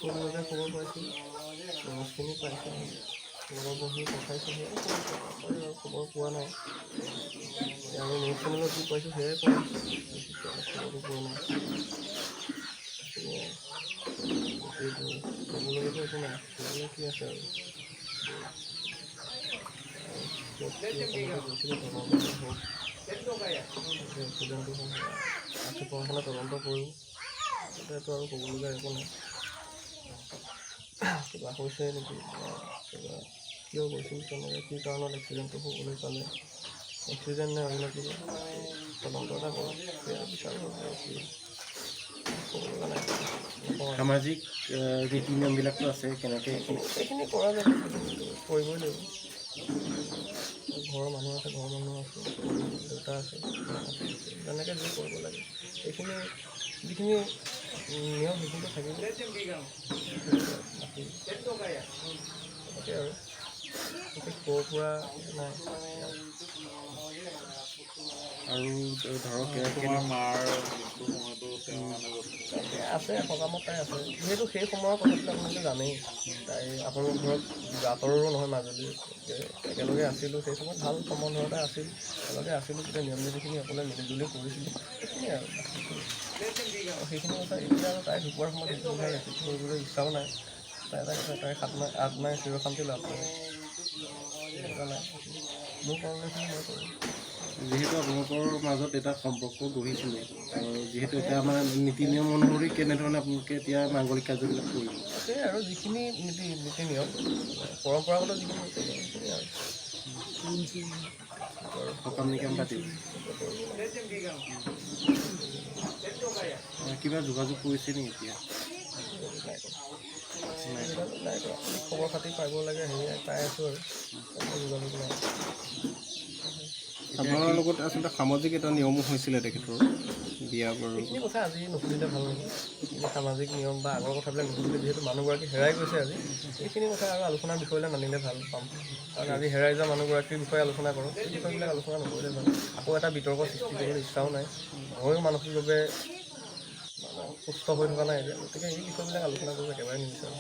সৰুভাৱে খবৰ পাইছোঁ, নিউজখিনি পাইছোঁ, লগৰ বহি পঠাইছোঁ, সেয়াই খবৰ পোৱা নাই। আৰু নিউজ চেনেলত যি পাইছোঁ সেয়াই কৈ আছোঁ, খবৰটো পোৱা নাই। এইটো ক'বলগীয়াতো একো নাই, ক'বলৈ কি আছে আৰু গৈছিলোঁ তদন্ত হওক, এক্সিডেণ্টটো হ'ল আছে প্ৰশাসনে তদন্ত কৰিও, তাতেতো আৰু ক'বলগীয়া একো নাই। কিবা হৈছে নেকি, কিবা কিয় গৈছিল, কেনেকৈ কি কাৰণত এক্সিডেণ্টটো হ'বলৈ পালে, এক্সিডেণ্ট নে অন্য কিবা তদন্ত এটা কৰক, সেয়া বিচাৰোঁ আৰু কি ক'বলগা নাই। সামাজিক ৰীতি নিয়মবিলাকতো আছে, কেনেকৈ সেইখিনি কৰা যাব, কৰিবই লাগিব। ঘৰৰ মানুহ আছে, ঘৰৰ মানুহ আছে, দেউতা আছে, তেনেকৈ যি কৰিব লাগে সেইখিনি যিখিনি নিয়ম সেইখিনিতো থাকিব। তেনেকৈ আৰু বিশেষ ক'ৰ পৰা নাই। আৰু ধৰক তোমাৰ মাৰ মৃত্যুৰ সময়তো তেওঁ মানে আছে সকামত তাই আছে, যিহেতু সেই সময়ৰ কথাবিলাক আপোনালোকে জানেই, তাই আপোনালোক ধৰক আঁতৰৰো নহয় মাজুলী, একেলগে আছিলোঁ, সেই সময়ত ভাল সম্বন্ধ এটা আছিল, একেলগে আছিলোঁ, গোটেই নিয়ম নীতিখিনি সকলোৱে মিলিজুলি কৰিছিলোঁ, সেইখিনিয়ে আৰু সেইখিনি কথা এতিয়া আৰু তাই ঢুকোৱাৰ সময়ত সেইটো কথা ৰেপিট কৰিবলৈ ইচ্ছাও নাই। তাই এটা কথা, তাইৰ আত্মাই চিৰশান্তি লাভ কৰে, এনেকুৱা নাই। মোৰ কৰ্মখিনি মই কৰোঁ। যিহেতু আপোনালোকৰ মাজত এটা সম্পৰ্ক গঢ়িছিলে, আৰু যিহেতু এতিয়া মানে নীতি নিয়ম অনুসৰি কেনেধৰণে আপোনালোকে এতিয়া মাংগলিক কাৰ্যবিলাক কৰিব? সেয়াই আৰু যিখিনি নীতি নিয়ম পৰম্পৰাগত যিখিনি নীতি নিয়ম সেইখিনি আৰু সকাম নিকাম পাতিব। কিবা যোগাযোগ কৰিছে নেকি এতিয়া? নাই কৰা, খবৰ খাতি পাব লাগে, সেয়াই পাই আছোঁ আৰু যোগাযোগ নাই। আপোনাৰ লগত আচলতে সামাজিক এটা নিয়মো হৈছিলে তেখেতৰ বিয়া বাৰু। সেইখিনি কথা আজি নুসুধিলে ভাল নেকি, সেইখিনি সামাজিক নিয়ম বা আগৰ কথাবিলাক নুসুধিলে, যিহেতু মানুহগৰাকী হেৰাই গৈছে আজি, এইখিনি কথা আৰু আলোচনাৰ বিষয়লৈ নানিলে ভাল পাম। কাৰণ আজি হেৰাই যোৱা মানুহগৰাকীৰ বিষয়ে আলোচনা কৰোঁ, এই বিষয়বিলাক আলোচনা নকৰিলে ভাল। আকৌ এটা বিতৰ্ক সৃষ্টি কৰিবলৈ ইচ্ছাও নাই, ময়ো মানসিকভাৱে সুস্থ হৈ থকা নাই এতিয়া, গতিকে এই বিষয়বিলাক আলোচনা কৰিব একেবাৰে নিবিচাৰোঁ।